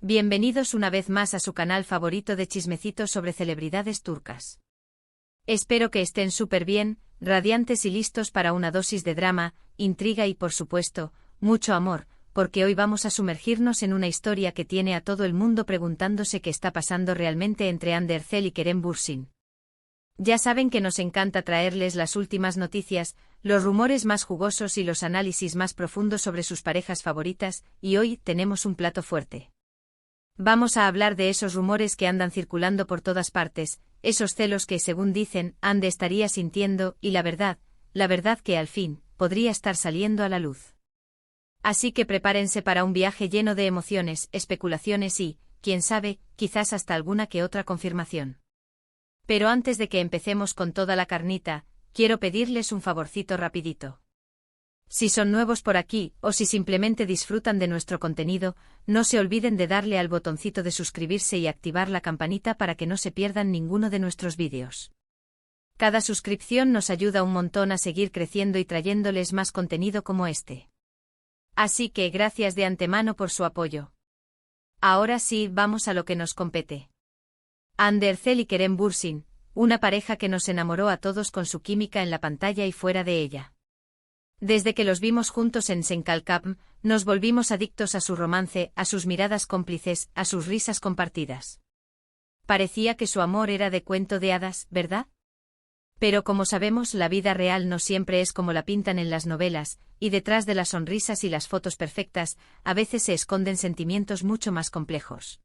Bienvenidos una vez más a su canal favorito de chismecitos sobre celebridades turcas. Espero que estén súper bien, radiantes y listos para una dosis de drama, intriga y por supuesto, mucho amor, porque hoy vamos a sumergirnos en una historia que tiene a todo el mundo preguntándose qué está pasando realmente entre Hande Erçel y Kerem Bürsin. Ya saben que nos encanta traerles las últimas noticias, los rumores más jugosos y los análisis más profundos sobre sus parejas favoritas, y hoy tenemos un plato fuerte. Vamos a hablar de esos rumores que andan circulando por todas partes, esos celos que, según dicen, Hande estaría sintiendo, y la verdad que al fin, podría estar saliendo a la luz. Así que prepárense para un viaje lleno de emociones, especulaciones y, quién sabe, quizás hasta alguna que otra confirmación. Pero antes de que empecemos con toda la carnita, quiero pedirles un favorcito rapidito. Si son nuevos por aquí, o si simplemente disfrutan de nuestro contenido, no se olviden de darle al botoncito de suscribirse y activar la campanita para que no se pierdan ninguno de nuestros vídeos. Cada suscripción nos ayuda un montón a seguir creciendo y trayéndoles más contenido como este. Así que gracias de antemano por su apoyo. Ahora sí, vamos a lo que nos compete. Hande Erçel y Kerem Bürsin, una pareja que nos enamoró a todos con su química en la pantalla y fuera de ella. Desde que los vimos juntos en Senkalkam, nos volvimos adictos a su romance, a sus miradas cómplices, a sus risas compartidas. Parecía que su amor era de cuento de hadas, ¿verdad? Pero como sabemos, la vida real no siempre es como la pintan en las novelas, y detrás de las sonrisas y las fotos perfectas, a veces se esconden sentimientos mucho más complejos.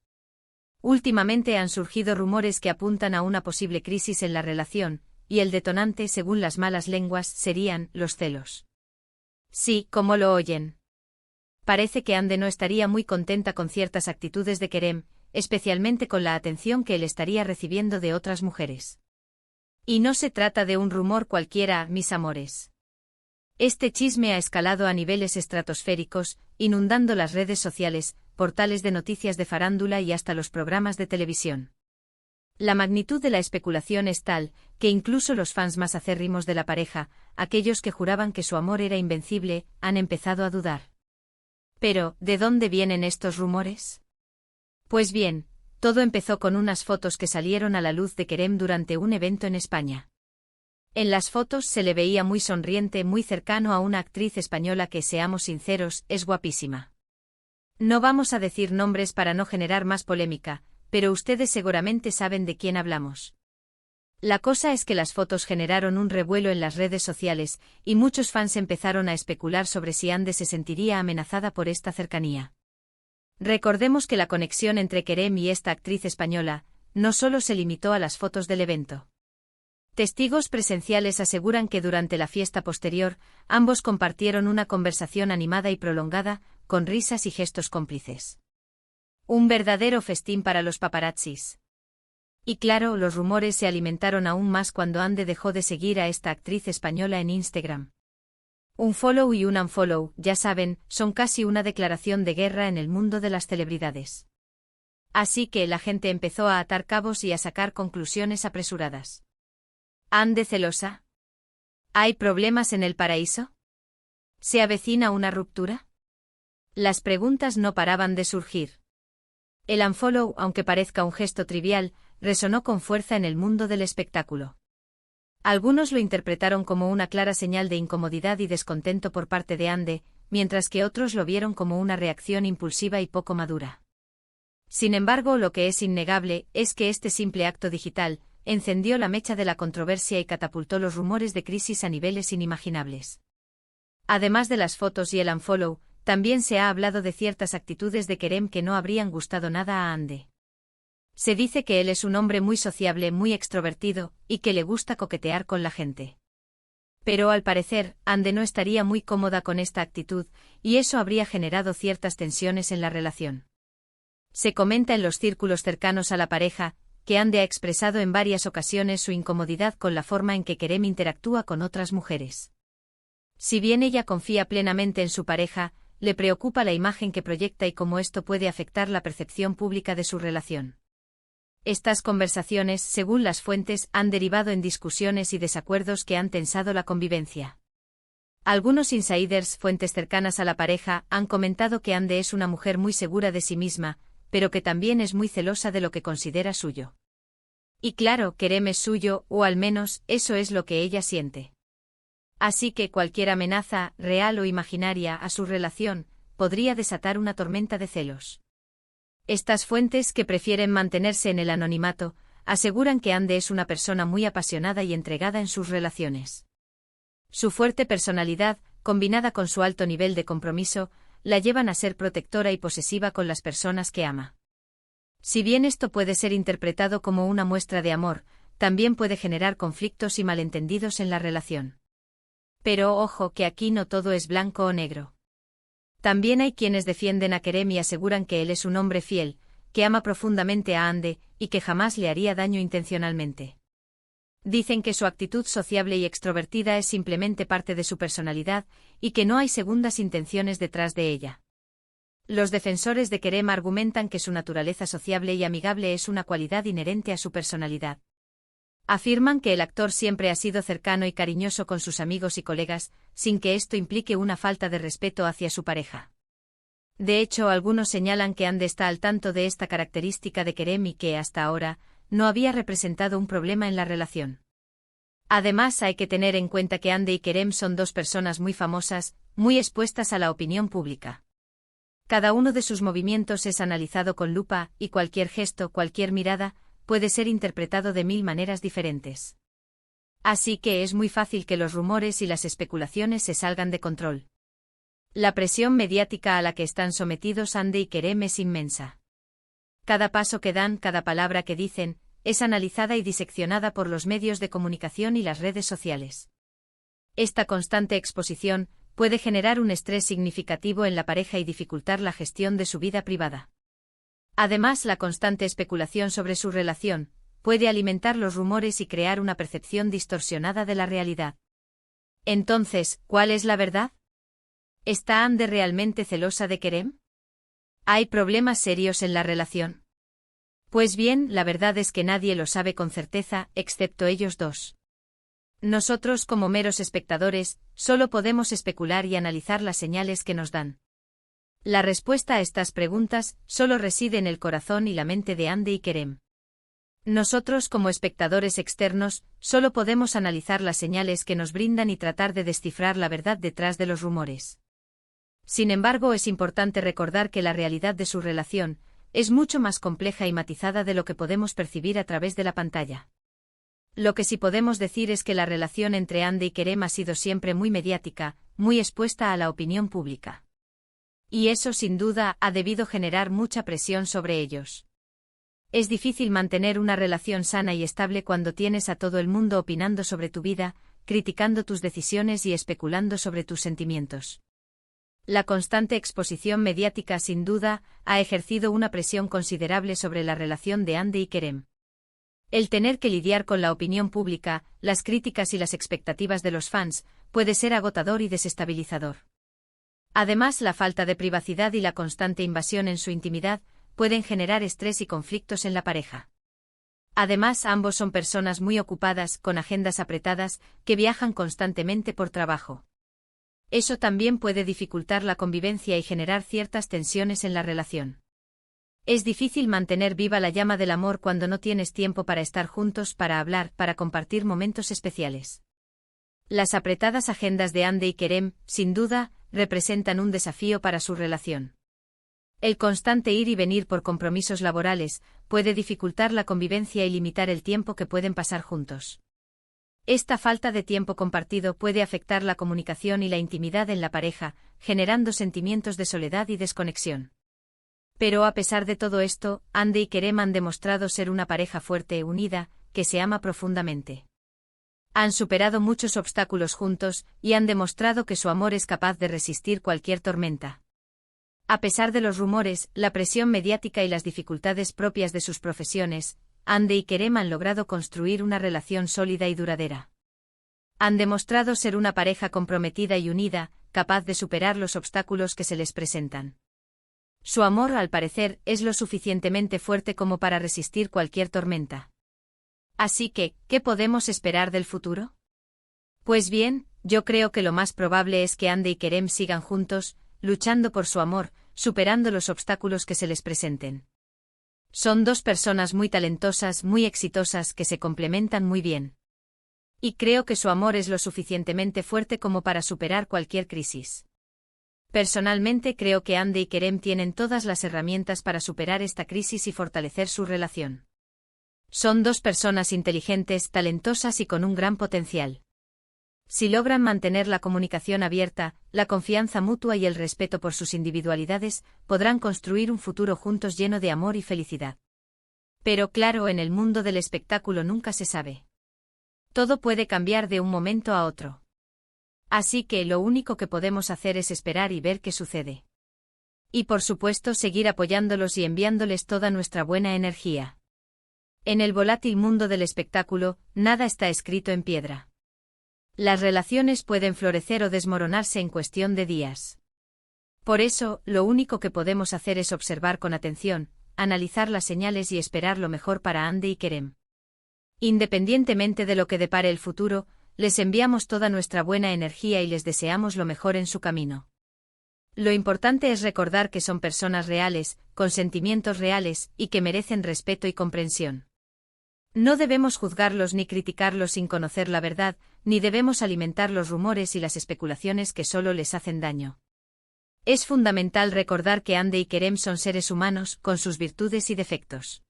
Últimamente han surgido rumores que apuntan a una posible crisis en la relación, y el detonante, según las malas lenguas, serían los celos. Sí, como lo oyen. Parece que Hande no estaría muy contenta con ciertas actitudes de Kerem, especialmente con la atención que él estaría recibiendo de otras mujeres. Y no se trata de un rumor cualquiera, mis amores. Este chisme ha escalado a niveles estratosféricos, inundando las redes sociales, portales de noticias de farándula y hasta los programas de televisión. La magnitud de la especulación es tal, que incluso los fans más acérrimos de la pareja, aquellos que juraban que su amor era invencible, han empezado a dudar. Pero, ¿de dónde vienen estos rumores? Pues bien, todo empezó con unas fotos que salieron a la luz de Kerem durante un evento en España. En las fotos se le veía muy sonriente, muy cercano a una actriz española que, seamos sinceros, es guapísima. No vamos a decir nombres para no generar más polémica, pero ustedes seguramente saben de quién hablamos. La cosa es que las fotos generaron un revuelo en las redes sociales, y muchos fans empezaron a especular sobre si Hande se sentiría amenazada por esta cercanía. Recordemos que la conexión entre Kerem y esta actriz española no solo se limitó a las fotos del evento. Testigos presenciales aseguran que durante la fiesta posterior, ambos compartieron una conversación animada y prolongada, con risas y gestos cómplices. Un verdadero festín para los paparazzis. Y claro, los rumores se alimentaron aún más cuando Hande dejó de seguir a esta actriz española en Instagram. Un follow y un unfollow, ya saben, son casi una declaración de guerra en el mundo de las celebridades. Así que la gente empezó a atar cabos y a sacar conclusiones apresuradas. ¿Hande celosa? ¿Hay problemas en el paraíso? ¿Se avecina una ruptura? Las preguntas no paraban de surgir. El unfollow, aunque parezca un gesto trivial, resonó con fuerza en el mundo del espectáculo. Algunos lo interpretaron como una clara señal de incomodidad y descontento por parte de Hande, mientras que otros lo vieron como una reacción impulsiva y poco madura. Sin embargo, lo que es innegable es que este simple acto digital encendió la mecha de la controversia y catapultó los rumores de crisis a niveles inimaginables. Además de las fotos y el unfollow, también se ha hablado de ciertas actitudes de Kerem que no habrían gustado nada a Hande. Se dice que él es un hombre muy sociable, muy extrovertido, y que le gusta coquetear con la gente. Pero al parecer, Hande no estaría muy cómoda con esta actitud, y eso habría generado ciertas tensiones en la relación. Se comenta en los círculos cercanos a la pareja, que Hande ha expresado en varias ocasiones su incomodidad con la forma en que Kerem interactúa con otras mujeres. Si bien ella confía plenamente en su pareja, le preocupa la imagen que proyecta y cómo esto puede afectar la percepción pública de su relación. Estas conversaciones, según las fuentes, han derivado en discusiones y desacuerdos que han tensado la convivencia. Algunos insiders, fuentes cercanas a la pareja, han comentado que Hande es una mujer muy segura de sí misma, pero que también es muy celosa de lo que considera suyo. Y claro, Kerem es suyo, o al menos, eso es lo que ella siente. Así que cualquier amenaza, real o imaginaria, a su relación, podría desatar una tormenta de celos. Estas fuentes, que prefieren mantenerse en el anonimato, aseguran que Ande es una persona muy apasionada y entregada en sus relaciones. Su fuerte personalidad, combinada con su alto nivel de compromiso, la llevan a ser protectora y posesiva con las personas que ama. Si bien esto puede ser interpretado como una muestra de amor, también puede generar conflictos y malentendidos en la relación. Pero ojo que aquí no todo es blanco o negro. También hay quienes defienden a Kerem y aseguran que él es un hombre fiel, que ama profundamente a Ande, y que jamás le haría daño intencionalmente. Dicen que su actitud sociable y extrovertida es simplemente parte de su personalidad, y que no hay segundas intenciones detrás de ella. Los defensores de Kerem argumentan que su naturaleza sociable y amigable es una cualidad inherente a su personalidad. Afirman que el actor siempre ha sido cercano y cariñoso con sus amigos y colegas, sin que esto implique una falta de respeto hacia su pareja. De hecho, algunos señalan que Ande está al tanto de esta característica de Kerem y que, hasta ahora, no había representado un problema en la relación. Además, hay que tener en cuenta que Ande y Kerem son dos personas muy famosas, muy expuestas a la opinión pública. Cada uno de sus movimientos es analizado con lupa, y cualquier gesto, cualquier mirada, puede ser interpretado de 1000 maneras diferentes. Así que es muy fácil que los rumores y las especulaciones se salgan de control. La presión mediática a la que están sometidos Ande y Kerem es inmensa. Cada paso que dan, cada palabra que dicen, es analizada y diseccionada por los medios de comunicación y las redes sociales. Esta constante exposición puede generar un estrés significativo en la pareja y dificultar la gestión de su vida privada. Además, la constante especulación sobre su relación puede alimentar los rumores y crear una percepción distorsionada de la realidad. Entonces, ¿cuál es la verdad? ¿Está Ande realmente celosa de Kerem? ¿Hay problemas serios en la relación? Pues bien, la verdad es que nadie lo sabe con certeza, excepto ellos dos. Nosotros, como meros espectadores, solo podemos especular y analizar las señales que nos dan. La respuesta a estas preguntas solo reside en el corazón y la mente de Ande y Kerem. Nosotros, como espectadores externos, solo podemos analizar las señales que nos brindan y tratar de descifrar la verdad detrás de los rumores. Sin embargo, es importante recordar que la realidad de su relación es mucho más compleja y matizada de lo que podemos percibir a través de la pantalla. Lo que sí podemos decir es que la relación entre Ande y Kerem ha sido siempre muy mediática, muy expuesta a la opinión pública. Y eso sin duda ha debido generar mucha presión sobre ellos. Es difícil mantener una relación sana y estable cuando tienes a todo el mundo opinando sobre tu vida, criticando tus decisiones y especulando sobre tus sentimientos. La constante exposición mediática sin duda ha ejercido una presión considerable sobre la relación de Ande y Kerem. El tener que lidiar con la opinión pública, las críticas y las expectativas de los fans puede ser agotador y desestabilizador. Además, la falta de privacidad y la constante invasión en su intimidad pueden generar estrés y conflictos en la pareja. Además, ambos son personas muy ocupadas, con agendas apretadas, que viajan constantemente por trabajo. Eso también puede dificultar la convivencia y generar ciertas tensiones en la relación. Es difícil mantener viva la llama del amor cuando no tienes tiempo para estar juntos, para hablar, para compartir momentos especiales. Las apretadas agendas de Ande y Kerem, sin duda, representan un desafío para su relación. El constante ir y venir por compromisos laborales puede dificultar la convivencia y limitar el tiempo que pueden pasar juntos. Esta falta de tiempo compartido puede afectar la comunicación y la intimidad en la pareja, generando sentimientos de soledad y desconexión. Pero a pesar de todo esto, Ande y Kerem han demostrado ser una pareja fuerte, unida, que se ama profundamente. Han superado muchos obstáculos juntos y han demostrado que su amor es capaz de resistir cualquier tormenta. A pesar de los rumores, la presión mediática y las dificultades propias de sus profesiones, Ande y Kerem han logrado construir una relación sólida y duradera. Han demostrado ser una pareja comprometida y unida, capaz de superar los obstáculos que se les presentan. Su amor, al parecer, es lo suficientemente fuerte como para resistir cualquier tormenta. Así que, ¿qué podemos esperar del futuro? Pues bien, yo creo que lo más probable es que Ande y Kerem sigan juntos, luchando por su amor, superando los obstáculos que se les presenten. Son dos personas muy talentosas, muy exitosas que se complementan muy bien. Y creo que su amor es lo suficientemente fuerte como para superar cualquier crisis. Personalmente creo que Hande y Kerem tienen todas las herramientas para superar esta crisis y fortalecer su relación. Son dos personas inteligentes, talentosas y con un gran potencial. Si logran mantener la comunicación abierta, la confianza mutua y el respeto por sus individualidades, podrán construir un futuro juntos lleno de amor y felicidad. Pero claro, en el mundo del espectáculo nunca se sabe. Todo puede cambiar de un momento a otro. Así que lo único que podemos hacer es esperar y ver qué sucede. Y por supuesto seguir apoyándolos y enviándoles toda nuestra buena energía. En el volátil mundo del espectáculo, nada está escrito en piedra. Las relaciones pueden florecer o desmoronarse en cuestión de días. Por eso, lo único que podemos hacer es observar con atención, analizar las señales y esperar lo mejor para Hande y Kerem. Independientemente de lo que depare el futuro, les enviamos toda nuestra buena energía y les deseamos lo mejor en su camino. Lo importante es recordar que son personas reales, con sentimientos reales, y que merecen respeto y comprensión. No debemos juzgarlos ni criticarlos sin conocer la verdad, ni debemos alimentar los rumores y las especulaciones que solo les hacen daño. Es fundamental recordar que Hande y Kerem son seres humanos, con sus virtudes y defectos.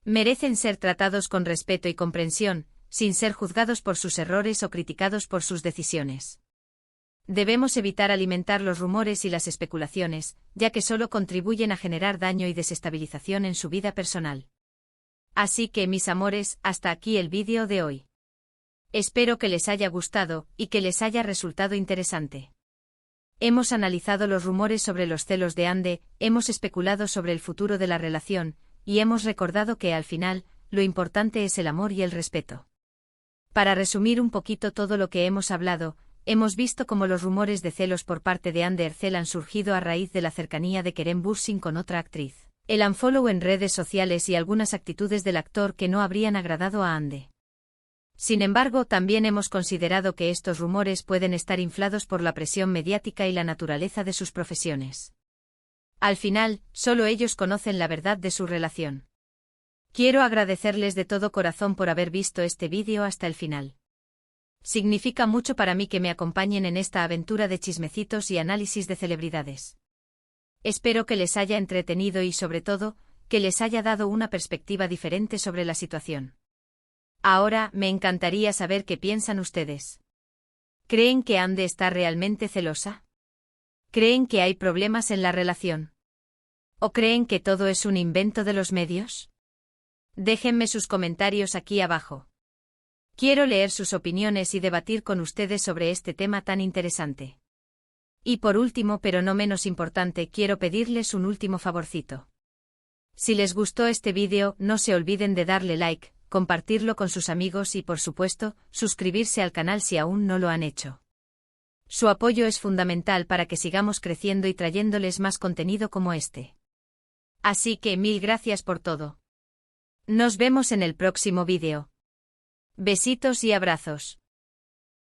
Merecen ser tratados con respeto y comprensión, sin ser juzgados por sus errores o criticados por sus decisiones. Debemos evitar alimentar los rumores y las especulaciones, ya que solo contribuyen a generar daño y desestabilización en su vida personal. Así que, mis amores, hasta aquí el vídeo de hoy. Espero que les haya gustado, y que les haya resultado interesante. Hemos analizado los rumores sobre los celos de Hande, hemos especulado sobre el futuro de la relación, y hemos recordado que al final, lo importante es el amor y el respeto. Para resumir un poquito todo lo que hemos hablado, hemos visto cómo los rumores de celos por parte de Hande Erçel han surgido a raíz de la cercanía de Kerem Bürsin con otra actriz, el unfollow en redes sociales y algunas actitudes del actor que no habrían agradado a Hande. Sin embargo, también hemos considerado que estos rumores pueden estar inflados por la presión mediática y la naturaleza de sus profesiones. Al final, solo ellos conocen la verdad de su relación. Quiero agradecerles de todo corazón por haber visto este vídeo hasta el final. Significa mucho para mí que me acompañen en esta aventura de chismecitos y análisis de celebridades. Espero que les haya entretenido y, sobre todo, que les haya dado una perspectiva diferente sobre la situación. Ahora, me encantaría saber qué piensan ustedes. ¿Creen que Hande está realmente celosa? ¿Creen que hay problemas en la relación? ¿O creen que todo es un invento de los medios? Déjenme sus comentarios aquí abajo. Quiero leer sus opiniones y debatir con ustedes sobre este tema tan interesante. Y por último, pero no menos importante, quiero pedirles un último favorcito. Si les gustó este vídeo, no se olviden de darle like, compartirlo con sus amigos y, por supuesto, suscribirse al canal si aún no lo han hecho. Su apoyo es fundamental para que sigamos creciendo y trayéndoles más contenido como este. Así que mil gracias por todo. Nos vemos en el próximo vídeo. Besitos y abrazos.